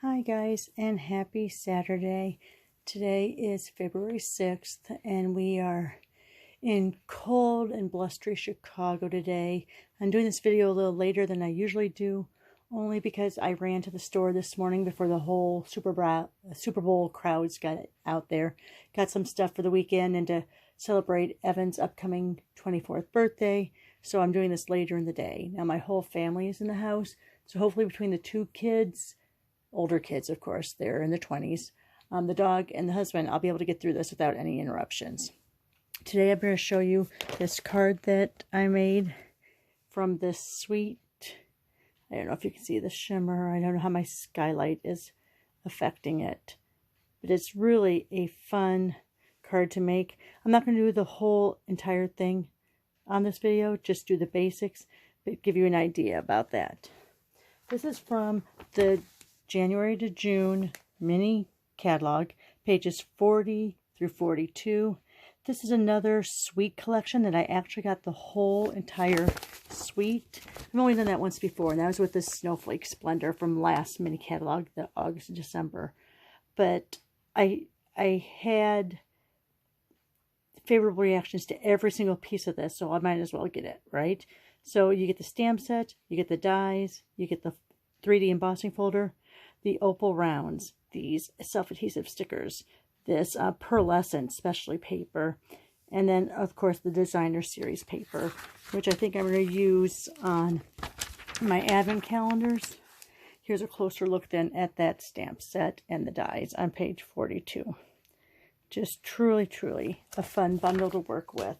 Hi guys, and happy Saturday. Today is February 6th and we are in cold and blustery Chicago today. I'm doing this video a little later than I usually do, only because I ran to the store this morning before the whole Super Bowl crowds got out there. Got some stuff for the weekend and to celebrate Evan's upcoming 24th birthday, so I'm doing this later in the day. Now my whole family is in the house, so hopefully between the two kids, older kids, of course, they're in their 20s. The dog and the husband, I'll be able to get through this without any interruptions. Today I'm going to show you this card that I made from this sweet, I don't know if you can see the shimmer. I don't know how my skylight is affecting it. But it's really a fun card to make. I'm not going to do the whole entire thing on this video, just do the basics, but give you an idea about that. This is from the January to June mini catalog, pages 40 through 42. This is another suite collection that I actually got the whole entire suite. I've only done that once before, and that was with the Snowflake Splendor from last mini catalog, the August and December. But I had favorable reactions to every single piece of this, so I might as well get it, right? So you get the stamp set, you get the dies, you get the 3D embossing folder, the opal rounds, these self-adhesive stickers, this pearlescent specialty paper, and then of course the designer series paper, which I think I'm going to use on my advent calendars. Here's a closer look then at that stamp set and the dies on page 42. Just truly a fun bundle to work with.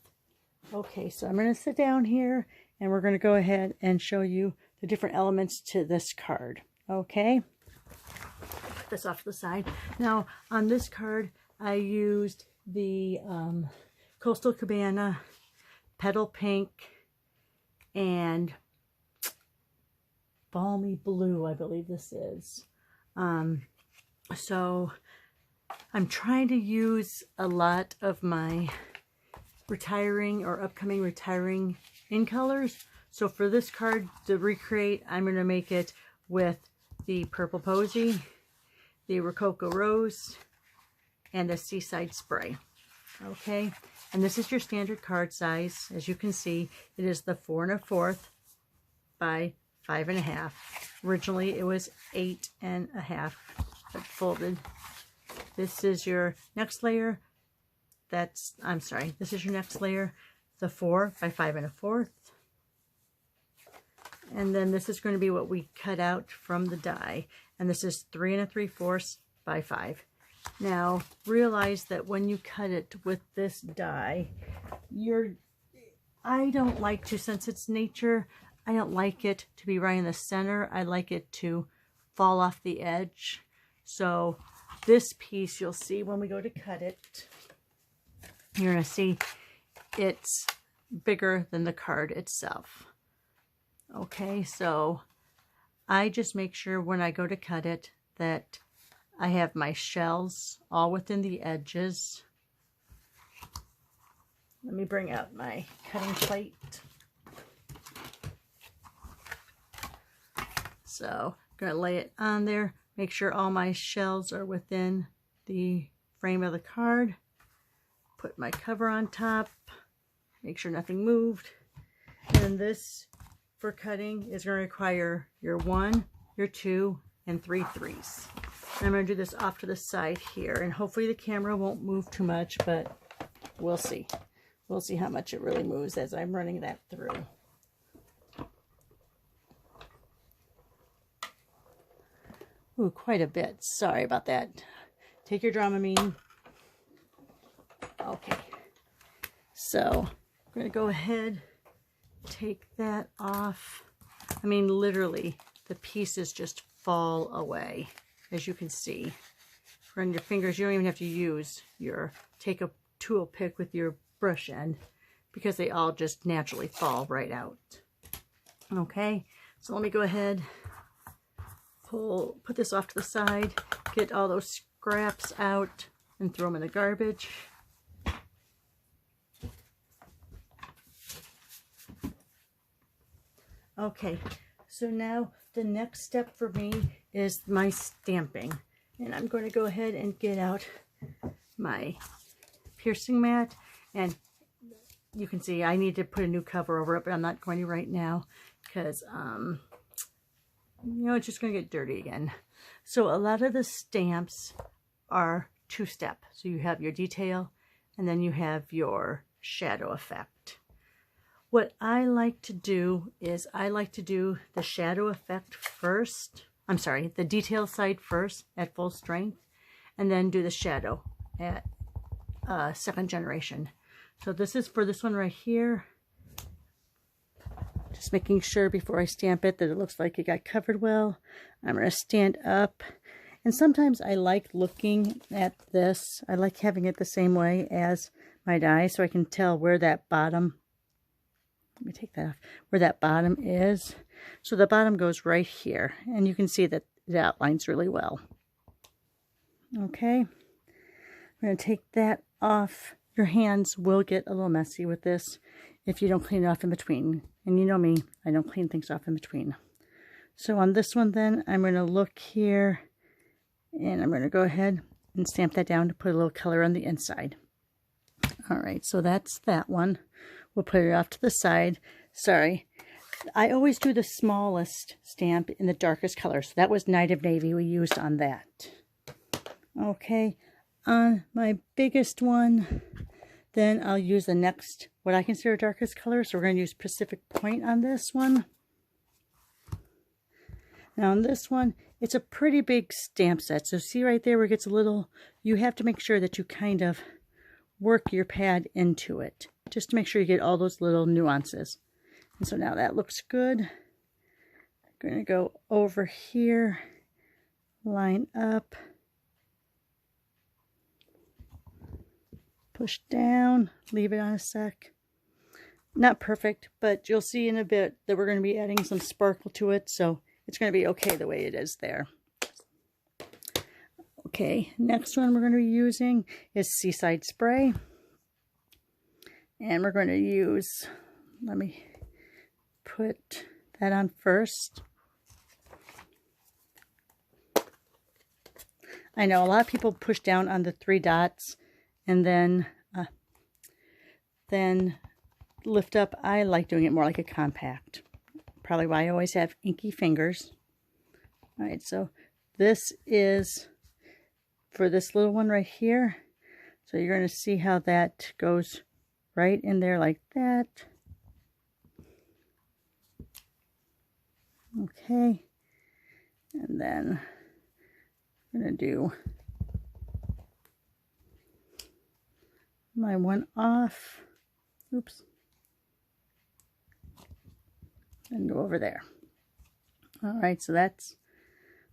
Okay, so I'm going to sit down here and we're going to go ahead and show you the different elements to this card. Okay, put this off to the side. Now on this card I used the Coastal Cabana Petal Pink and Balmy Blue, I believe this is. So I'm trying to use a lot of my retiring or upcoming retiring in colors. So for this card to recreate, I'm going to make it with the Purple Posy, the Rococo Rose, and the Seaside Spray. Okay, and this is your standard card size. As you can see, it is the 4 1/4 by 5 1/2. Originally it was 8 1/2, but folded. This is your next layer. This is your next layer, the 4 by 5 1/4. And then this is going to be what we cut out from the die. And this is 3 3/4 by 5. Now, realize that when you cut it with this die, I don't like to, since it's nature, I don't like it to be right in the center. I like it to fall off the edge. So this piece, you'll see when we go to cut it, you're going to see it's bigger than the card itself. Okay, so I just make sure when I go to cut it that I have my shells all within the edges. Let me bring out my cutting plate. So I'm going to lay it on there. Make sure all my shells are within the frame of the card. Put my cover on top. Make sure nothing moved. And this for cutting is going to require your 1, your 2, and 3 3s. I'm going to do this off to the side here, and hopefully the camera won't move too much, but we'll see. We'll see how much it really moves as I'm running that through. Ooh, quite a bit. Sorry about that. Take your Dramamine. Okay. So I'm going to go ahead, take that off. I mean, literally, the pieces just fall away, as you can see. Run your fingers. You don't even have to use take a tool pick with your brush end, because they all just naturally fall right out. Okay, so let me go ahead, put this off to the side, get all those scraps out, and throw them in the garbage. Okay, so now the next step for me is my stamping. And I'm going to go ahead and get out my piercing mat. And you can see I need to put a new cover over it, but I'm not going to right now because, you know, it's just going to get dirty again. So a lot of the stamps are two-step. So you have your detail and then you have your shadow effect. What I like to do is I like to do the shadow effect first. I'm sorry, the detail side first at full strength, and then do the shadow at second generation. So this is for this one right here. Just making sure before I stamp it that it looks like it got covered well. I'm going to stand up. And sometimes I like looking at this. I like having it the same way as my die so I can tell where that bottom, let me take that off, where that bottom is. So the bottom goes right here. And you can see that it outlines really well. Okay. I'm going to take that off. Your hands will get a little messy with this if you don't clean it off in between. And you know me, I don't clean things off in between. So on this one then, I'm going to look here and I'm going to go ahead and stamp that down to put a little color on the inside. All right, so that's that one. We'll put it off to the side. Sorry, I always do the smallest stamp in the darkest color. So that was Night of Navy we used on that. Okay, on my biggest one, then I'll use the next, what I consider darkest color. So we're going to use Pacific Point on this one. Now on this one, it's a pretty big stamp set. So see right there where it gets a little, you have to make sure that you kind of work your pad into it, just to make sure you get all those little nuances. And so now that looks good. I'm going to go over here, line up, push down, leave it on a sec. Not perfect, but you'll see in a bit that we're going to be adding some sparkle to it, so it's going to be okay the way it is there. Okay, next one we're going to be using is Seaside Spray. And we're going to use, let me put that on first. I know a lot of people push down on the 3 dots and then lift up. I like doing it more like a compact. Probably why I always have inky fingers. All right, so this is for this little one right here. So you're going to see how that goes right in there like that. Okay. And then I'm going to do my one off. Oops. And go over there. All right, so that's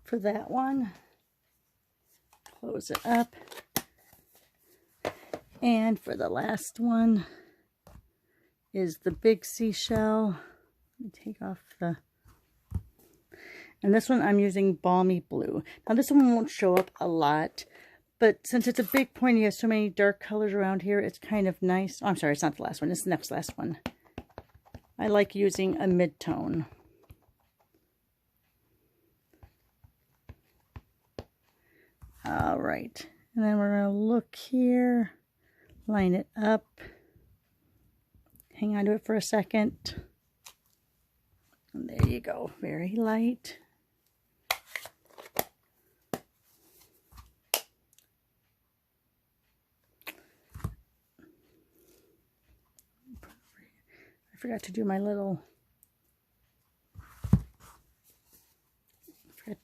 for that one. Close it up. And for the last one is the big seashell. Let me take off the... And this one I'm using Balmy Blue. Now this one won't show up a lot, but since it's a big pointy, has so many dark colors around here, it's kind of nice. Oh, I'm sorry, it's not the last one. It's the next last one. I like using a mid-tone. All right, and then we're going to look here, line it up, hang on to it for a second. And there you go, very light. I forgot to do my little,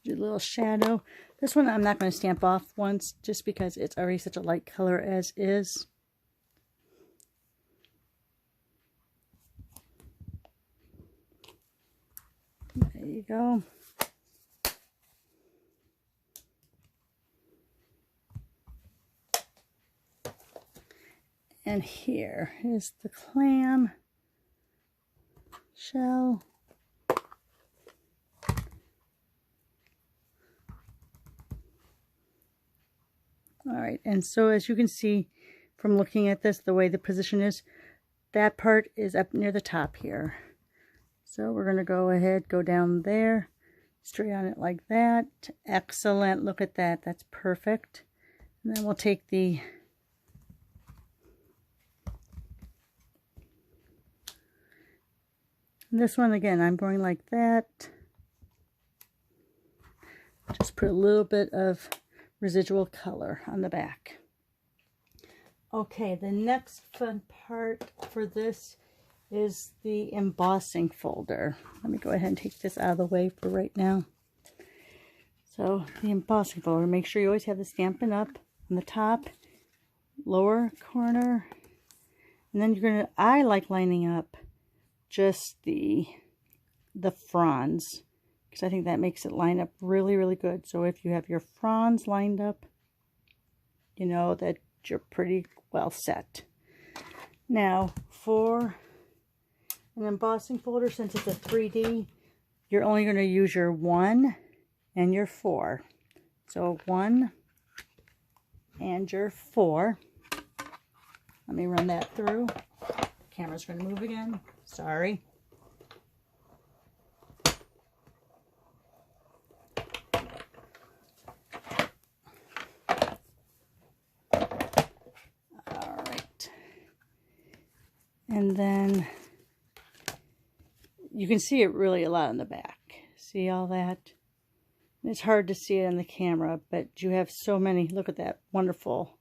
little shadow. This one I'm not going to stamp off once just because it's already such a light color as is. There you go. And here is the clam shell. All right, and so as you can see from looking at this, the way the position is, that part is up near the top here. So we're going to go ahead, go down there, straight on it like that. Excellent. Look at that. That's perfect. And then we'll take the this one again. I'm going like that. Just put a little bit of residual color on the back. Okay, the next fun part for this is the embossing folder. Let me go ahead and take this out of the way for right now. So the embossing folder, make sure you always have the Stampin' Up! On the top, lower corner, and then I like lining up just the fronds, because I think that makes it line up really, really good. So if you have your fronds lined up, you know that you're pretty well set. Now for an embossing folder, since it's a 3D, you're only going to use your 1 and your 4. So 1 and your 4. Let me run that through. The camera's going to move again. Sorry. All right. And then you can see it really a lot on the back. See all that? It's hard to see it on the camera, but you have so many. Look at that wonderful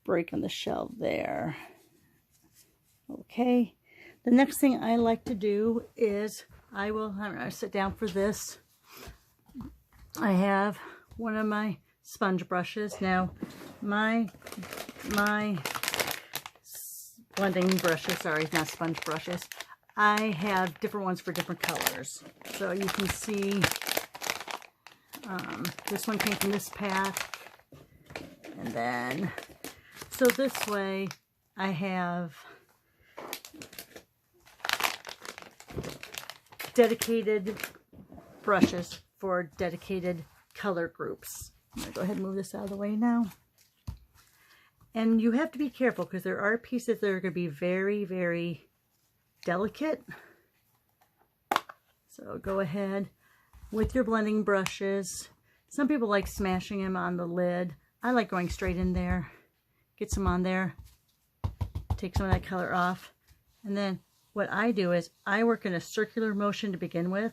break on the shell there. Okay. The next thing I like to do is I'm going to sit down for this. I have one of my sponge brushes. Now, my blending brushes, sorry, not sponge brushes. I have different ones for different colors. So you can see this one came from this pack. And then, so this way I have dedicated brushes for dedicated color groups. I'm going to go ahead and move this out of the way now. And you have to be careful because there are pieces that are going to be very, very delicate. So go ahead with your blending brushes. Some people like smashing them on the lid. I like going straight in there. Get some on there. Take some of that color off. And then what I do is I work in a circular motion to begin with.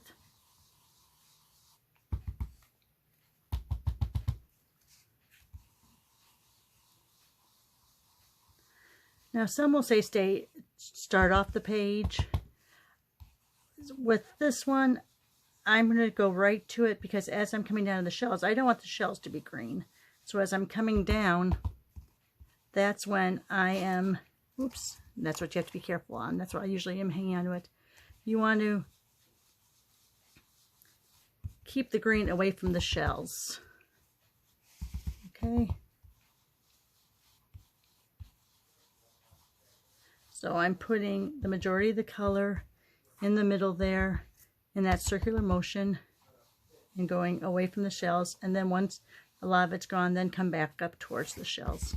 Now some will say start off the page. With this one, I'm going to go right to it because as I'm coming down to the shells, I don't want the shells to be green. So as I'm coming down, that's when I am, oops, that's what you have to be careful on. That's what I usually am hanging on to it. You want to keep the green away from the shells. Okay. So I'm putting the majority of the color in the middle there in that circular motion and going away from the shells. And then once a lot of it's gone, then come back up towards the shells.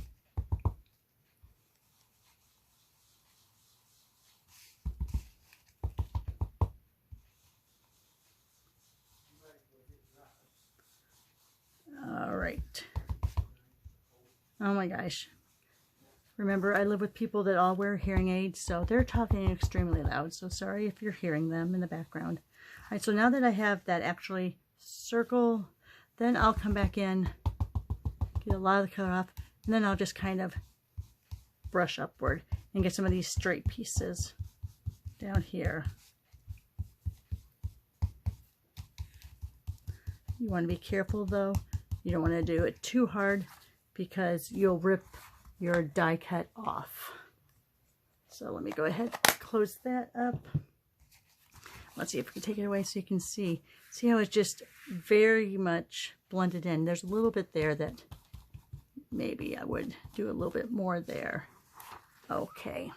All right. Oh my gosh. Remember, I live with people that all wear hearing aids, so they're talking extremely loud. So sorry if you're hearing them in the background. All right, so now that I have that actually circle, then I'll come back in, get a lot of the color off, and then I'll just kind of brush upward and get some of these straight pieces down here. You want to be careful though. You don't want to do it too hard because you'll rip your die cut off. So let me go ahead and close that up. Let's see if we can take it away so you can see. See how it's just very much blended in. There's a little bit there that maybe I would do a little bit more there. Okay.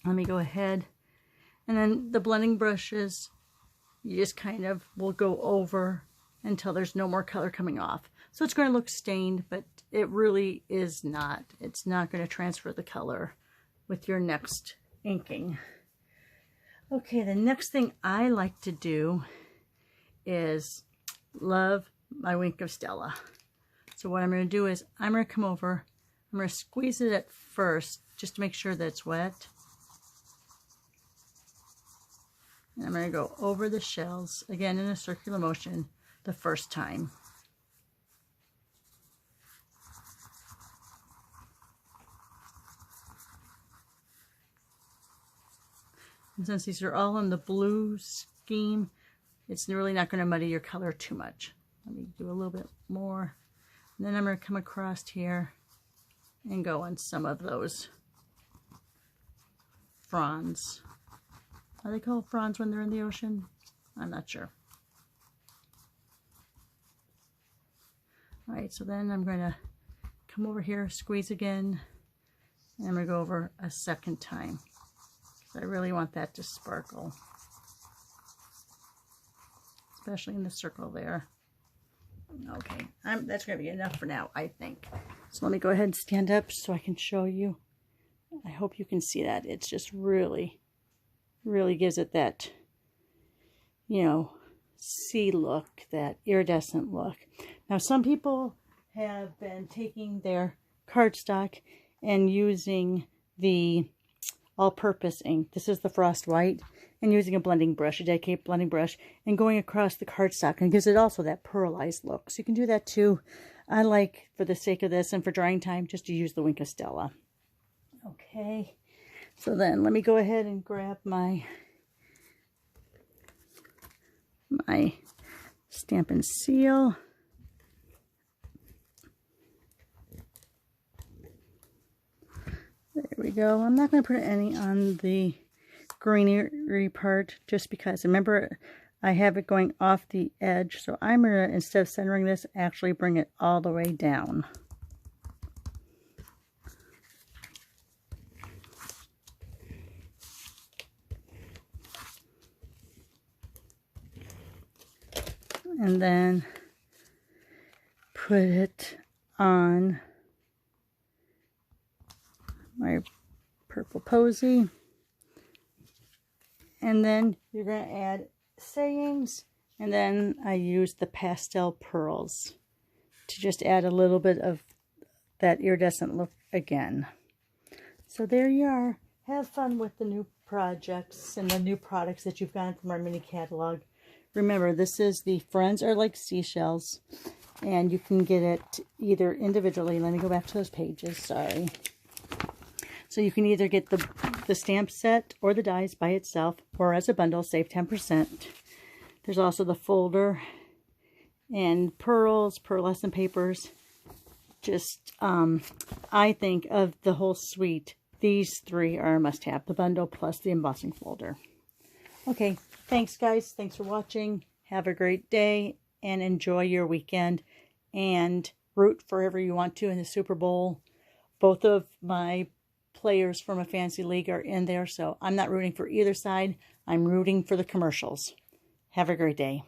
Let me go ahead. And then the blending brushes, you just kind of will go over until there's no more color coming off. So it's going to look stained, but it really is not. It's not going to transfer the color with your next inking. Okay, the next thing I like to do is Love My Wink of Stella. So what I'm going to do is I'm going to come over, I'm going to squeeze it at first just to make sure that it's wet. And I'm going to go over the shells, again in a circular motion, the first time. And since these are all in the blue scheme, it's really not going to muddy your color too much. Let me do a little bit more. And then I'm going to come across here and go on some of those fronds. Are they called fronds when they're in the ocean? I'm not sure. Alright, so then I'm going to come over here, squeeze again, and I'm going to go over a second time. I really want that to sparkle, especially in the circle there. Okay, that's going to be enough for now, I think. So let me go ahead and stand up so I can show you. I hope you can see that. It's just really gives it that, you know, sea look, that iridescent look. Now, some people have been taking their cardstock and using the all-purpose ink. This is the Frost White, and using a blending brush, a dedicated blending brush, and going across the cardstock, and gives it also that pearlized look. So you can do that too. I like, for the sake of this and for drying time, just to use the Wink of Stella. Okay, so then let me go ahead and grab my Stampin' Seal. There we go. I'm not going to put any on the greenery part just because, remember, I have it going off the edge. So I'm going to, instead of centering this, actually bring it all the way down. And then put it on my purple posy. And then you're going to add sayings. And then I use the pastel pearls to just add a little bit of that iridescent look again. So there you are. Have fun with the new projects and the new products that you've gotten from our mini catalog. Remember, this is the Friends Are Like Seashells, and you can get it either individually. Let me go back to those pages, sorry. So you can either get the stamp set or the dies by itself, or as a bundle, save 10%. There's also the folder and pearls, pearlescent papers. Just, I think of the whole suite, these three are a must-have, the bundle plus the embossing folder. Okay, thanks guys. Thanks for watching. Have a great day and enjoy your weekend. And root for whoever you want to in the Super Bowl. Both of my players from a fantasy league are in there, so I'm not rooting for either side. I'm rooting for the commercials. Have a great day.